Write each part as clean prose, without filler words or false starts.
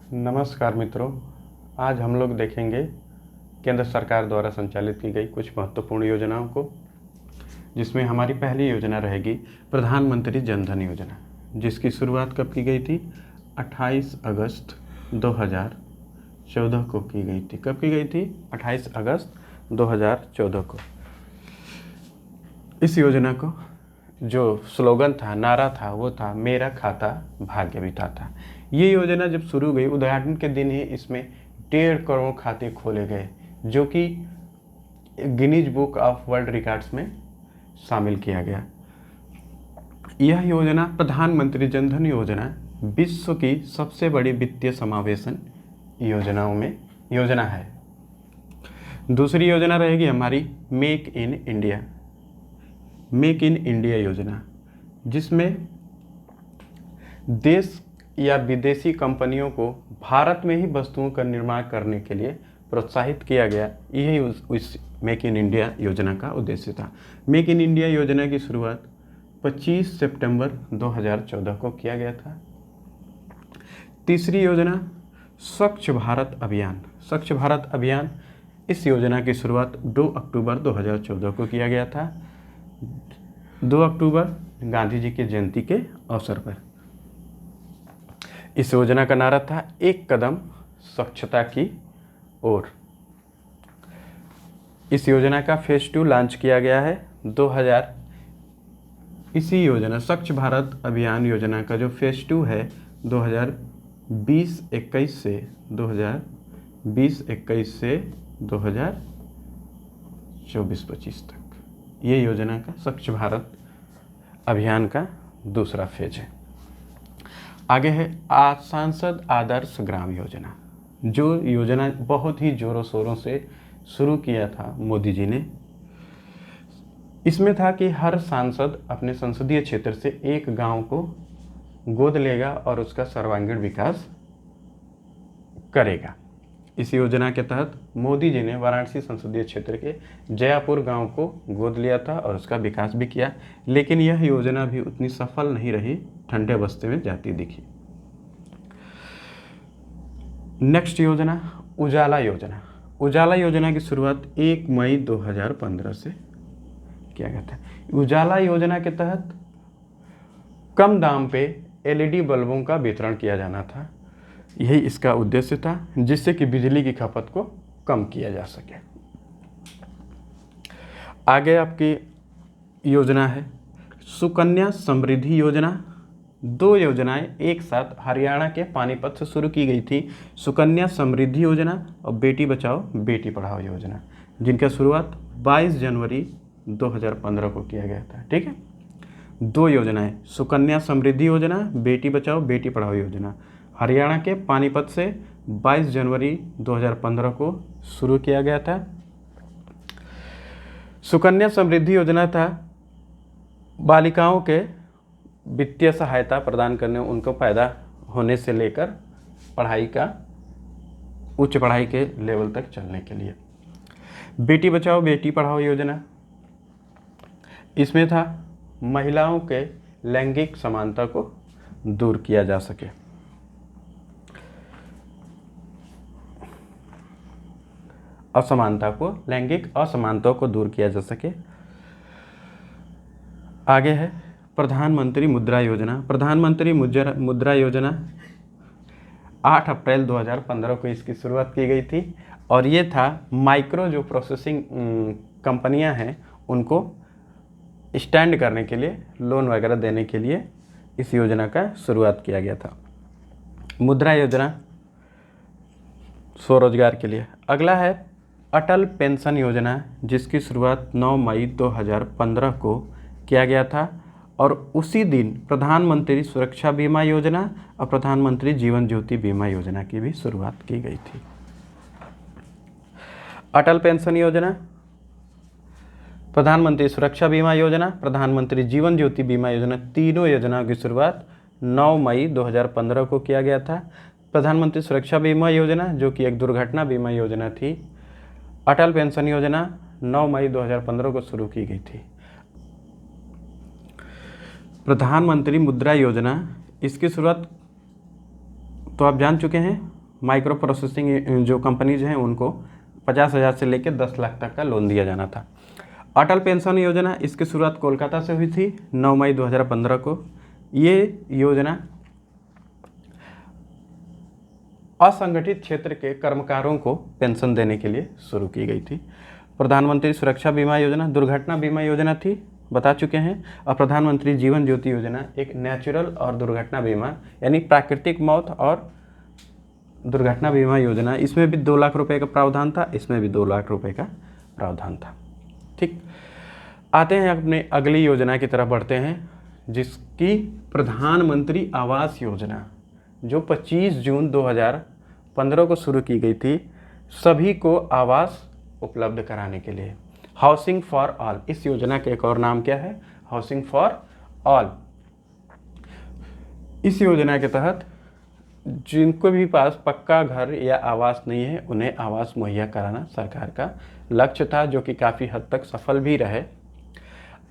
नमस्कार मित्रों, आज हम लोग देखेंगे केंद्र सरकार द्वारा संचालित की गई कुछ महत्वपूर्ण योजनाओं को, जिसमें हमारी पहली योजना रहेगी प्रधानमंत्री जन धन योजना, जिसकी शुरुआत कब की गई थी? 28 अगस्त 2014 को की गई थी। कब की गई थी? 28 अगस्त 2014 को। इस योजना को जो स्लोगन था, नारा था, वो था मेरा खाता भाग्य विधाता। ये योजना जब शुरू हुई, उद्घाटन के दिन ही इसमें 1.5 करोड़ खाते खोले गए, जो कि Guinness book of world records में शामिल किया गया। यह योजना प्रधानमंत्री जन धन योजना विश्व की सबसे बड़ी वित्तीय समावेशन योजनाओं में योजना है। दूसरी योजना रहेगी हमारी मेक इन इंडिया योजना, जिसमें देश या विदेशी कंपनियों को भारत में ही वस्तुओं का निर्माण करने के लिए प्रोत्साहित किया गया। यही उस मेक इन इंडिया योजना का उद्देश्य था। मेक इन इंडिया योजना की शुरुआत 25 सितंबर 2014 को किया गया था। तीसरी योजना स्वच्छ भारत अभियान। स्वच्छ भारत अभियान, इस योजना की शुरुआत 2 अक्टूबर 2014 को किया गया था। 2 अक्टूबर गांधी जी की जयंती के अवसर पर। इस योजना का नारा था एक कदम स्वच्छता की ओर। इस योजना का फेज 2 लॉन्च किया गया है 2000। इसी योजना स्वच्छ भारत अभियान योजना का जो फेज 2 है 2020-21 से 2024-25 तक, ये योजना का स्वच्छ भारत अभियान का दूसरा फेज है। आगे है सांसद आदर्श ग्राम योजना, जो योजना बहुत ही जोरों शोरों से शुरू किया था मोदी जी ने। इसमें था कि हर सांसद अपने संसदीय क्षेत्र से एक गांव को गोद लेगा और उसका सर्वांगीण विकास करेगा। इस योजना के तहत मोदी जी ने वाराणसी संसदीय क्षेत्र के जयापुर गांव को गोद लिया था और उसका विकास भी किया, लेकिन यह योजना भी उतनी सफल नहीं रही, ठंडे बस्ते में जाती दिखी। नेक्स्ट योजना उजाला योजना। उजाला योजना की शुरुआत 1 मई 2015 से किया गया था। उजाला योजना के तहत कम दाम पे एलईडी बल्बों का वितरण किया जाना था। यही इसका उद्देश्य था, जिससे कि बिजली की खपत को कम किया जा सके। आगे आपकी योजना है सुकन्या समृद्धि योजना। 2 योजनाएं एक साथ हरियाणा के पानीपत से शुरू की गई थी, सुकन्या समृद्धि योजना और बेटी बचाओ बेटी पढ़ाओ योजना, जिनका शुरुआत 22 जनवरी 2015 को किया गया था। ठीक है, 2 योजनाएं सुकन्या समृद्धि योजना, बेटी बचाओ बेटी पढ़ाओ योजना, हरियाणा के पानीपत से 22 जनवरी 2015 को शुरू किया गया था। सुकन्या समृद्धि योजना था बालिकाओं के वित्तीय सहायता प्रदान करने, उनको पैदा होने से लेकर उच्च पढ़ाई के लेवल तक चलने के लिए। बेटी बचाओ बेटी पढ़ाओ योजना, इसमें था महिलाओं के लैंगिक समानता को दूर किया जा सके। लैंगिक असमानता को दूर किया जा सके। आगे है प्रधानमंत्री मुद्रा योजना। प्रधानमंत्री मुद्रा योजना 8 अप्रैल 2015 को इसकी शुरुआत की गई थी, और ये था माइक्रो जो प्रोसेसिंग कंपनियां हैं उनको स्टैंड करने के लिए, लोन वगैरह देने के लिए इस योजना का शुरुआत किया गया था। मुद्रा योजना स्वरोजगार के लिए। अगला है अटल पेंशन योजना, जिसकी शुरुआत 9 मई 2015 को किया गया था, और उसी दिन प्रधानमंत्री सुरक्षा बीमा योजना और प्रधानमंत्री जीवन ज्योति बीमा योजना की भी शुरुआत की गई थी। अटल पेंशन योजना, प्रधानमंत्री सुरक्षा बीमा योजना, प्रधानमंत्री जीवन ज्योति बीमा योजना, तीनों योजनाओं की शुरुआत 9 मई 2015 को किया गया था। प्रधानमंत्री सुरक्षा बीमा योजना जो कि एक दुर्घटना बीमा योजना थी, अटल पेंशन योजना 9 मई 2015 को शुरू की गई थी। प्रधानमंत्री मुद्रा योजना, इसकी शुरुआत तो आप जान चुके हैं माइक्रो प्रोसेसिंग जो कंपनीज हैं उनको 50,000 से लेकर 10 लाख तक का लोन दिया जाना था। अटल पेंशन योजना, इसकी शुरुआत कोलकाता से हुई थी 9 मई 2015 को। ये योजना असंगठित क्षेत्र के कर्मकारों को पेंशन देने के लिए शुरू की गई थी। प्रधानमंत्री सुरक्षा बीमा योजना दुर्घटना बीमा योजना थी, बता चुके हैं। और प्रधानमंत्री जीवन ज्योति योजना एक नेचुरल और दुर्घटना बीमा यानी प्राकृतिक मौत और दुर्घटना बीमा योजना, इसमें भी 2 लाख रुपए का प्रावधान था, इसमें भी 2 लाख रुपए का प्रावधान था। ठीक, आते हैं अपने अगली योजना की तरफ बढ़ते हैं, जिसकी प्रधानमंत्री आवास योजना जो 25 जून 2015 को शुरू की गई थी, सभी को आवास उपलब्ध कराने के लिए। हाउसिंग फॉर ऑल, इस योजना का एक और नाम क्या है? Housing for all. इस योजना के तहत जिनको भी पास पक्का घर या आवास नहीं है उन्हें आवास मुहैया कराना सरकार का लक्ष्य था, जो कि काफ़ी हद तक सफल भी रहे।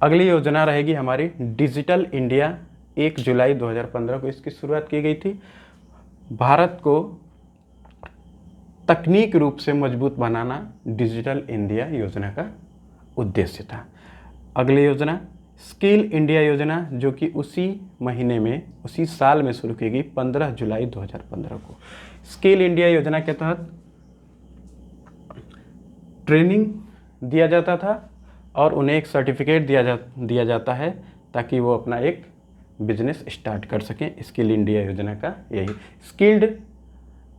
अगली योजना रहेगी हमारी डिजिटल इंडिया। 1 जुलाई 2015 को इसकी शुरुआत की गई थी। भारत को तकनीक रूप से मजबूत बनाना डिजिटल इंडिया योजना का उद्देश्य था। अगली योजना स्किल इंडिया योजना, जो कि उसी महीने में उसी साल में शुरू की गई 15 जुलाई 2015 को। स्किल इंडिया योजना के तहत ट्रेनिंग दिया जाता था और उन्हें एक सर्टिफिकेट दिया जाता है ताकि वो अपना एक बिजनेस स्टार्ट कर सकें। स्किल इंडिया योजना का यही स्किल्ड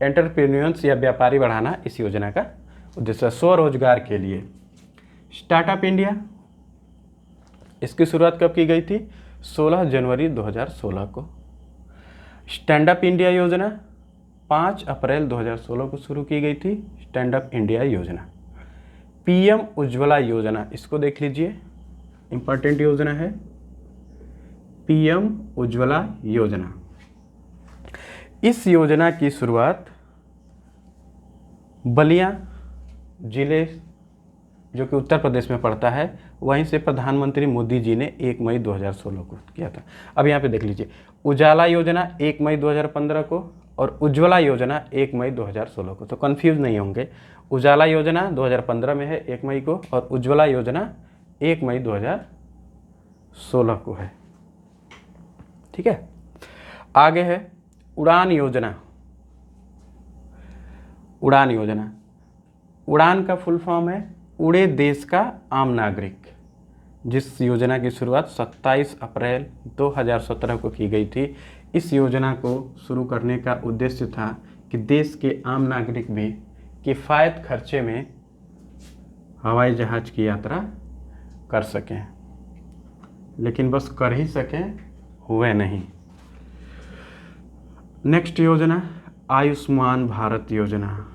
एंटरप्रेन्योर्स या व्यापारी बढ़ाना इस योजना का उद्देश्य, स्वरोजगार के लिए। स्टार्टअप इंडिया, इसकी शुरुआत कब की गई थी? 16 जनवरी 2016 को। स्टैंड अप इंडिया योजना 5 अप्रैल 2016 को शुरू की गई थी। स्टैंड अप इंडिया योजना। पीएम उज्ज्वला योजना, इसको देख लीजिए, इंपॉर्टेंट योजना है पीएम उज्ज्वला योजना। इस योजना की शुरुआत बलिया जिले जो कि उत्तर प्रदेश में पड़ता है, वहीं से प्रधानमंत्री मोदी जी ने 1 मई 2016 को किया था। अब यहाँ पे देख लीजिए, उजाला योजना 1 मई 2015 को और उज्ज्वला योजना 1 मई 2016 को, तो कंफ्यूज नहीं होंगे। उजाला योजना 2015 में है 1 मई को और उज्ज्वला योजना 1 मई 2016 को है। ठीक है, आगे है उड़ान योजना। उड़ान योजना, उड़ान का फुल फॉर्म है उड़े देश का आम नागरिक, जिस योजना की शुरुआत 27 अप्रैल 2017 को की गई थी। इस योजना को शुरू करने का उद्देश्य था कि देश के आम नागरिक भी किफ़ायत खर्चे में हवाई जहाज़ की यात्रा कर सकें, लेकिन बस कर ही सकें, हुए नहीं। नेक्स्ट योजना आयुष्मान भारत योजना।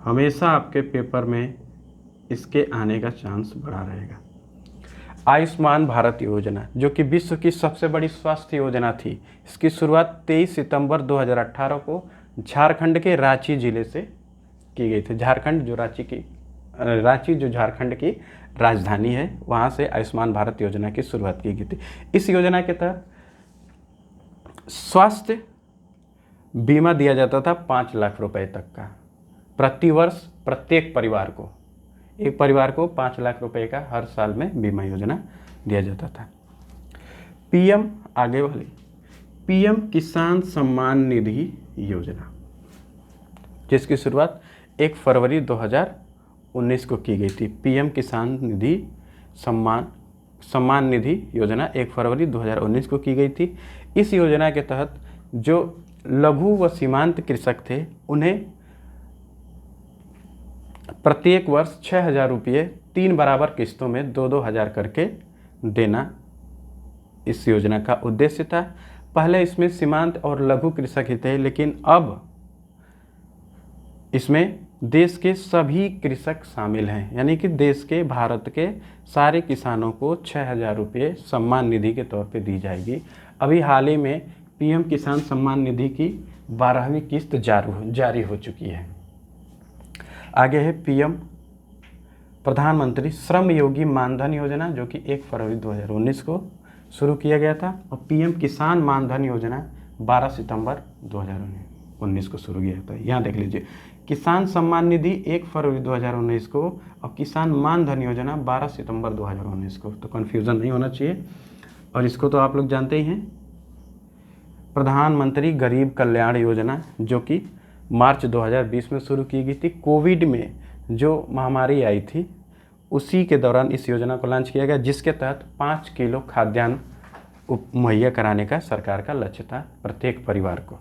हमेशा आपके पेपर में इसके आने का चांस बड़ा रहेगा। आयुष्मान भारत योजना जो कि विश्व की सबसे बड़ी स्वास्थ्य योजना थी, इसकी शुरुआत 23 सितंबर 2018 को झारखंड के रांची जिले से की गई थी। रांची जो झारखंड की राजधानी है, वहाँ से आयुष्मान भारत योजना की शुरुआत की गई थी। इस योजना के तहत स्वास्थ्य बीमा दिया जाता था 5 लाख रुपए तक का प्रतिवर्ष प्रत्येक परिवार को। एक परिवार को 5 लाख रुपए का हर साल में बीमा योजना दिया जाता था। पीएम आगे वाली पीएम किसान सम्मान निधि योजना, जिसकी शुरुआत 1 फरवरी 2019 को की गई थी। पीएम किसान निधि सम्मान निधि योजना 1 फरवरी 2019 को की गई थी। इस योजना के तहत जो लघु व सीमांत कृषक थे, उन्हें प्रत्येक वर्ष 6,000 रुपये 3 बराबर किस्तों में 2-2 हज़ार करके देना इस योजना का उद्देश्य था। पहले इसमें सीमांत और लघु कृषक ही थे, लेकिन अब इसमें देश के सभी कृषक शामिल हैं, यानी कि देश के भारत के सारे किसानों को 6,000 रुपये सम्मान निधि के तौर पे दी जाएगी। अभी हाल ही में पीएम किसान सम्मान निधि की 12वीं किस्त जारी हो चुकी है। आगे है पीएम प्रधानमंत्री श्रम योगी मानधन योजना, जो कि 1 फरवरी 2019 को शुरू किया गया था, और पीएम किसान मानधन योजना 12 सितंबर 2019 2019 को शुरू किया था। यहाँ देख लीजिए, किसान सम्मान निधि 1 फरवरी 2019 को और किसान मान धन योजना 12 सितंबर 2019 को। तो कन्फ्यूज़न नहीं होना चाहिए। और इसको तो आप लोग जानते ही हैं, प्रधानमंत्री गरीब कल्याण योजना, जो कि मार्च 2020 में शुरू की गई थी। कोविड में जो महामारी आई थी उसी के दौरान इस योजना को लॉन्च किया गया, जिसके तहत 5 किलो खाद्यान्न मुहैया कराने का सरकार का लक्ष्य था प्रत्येक परिवार को।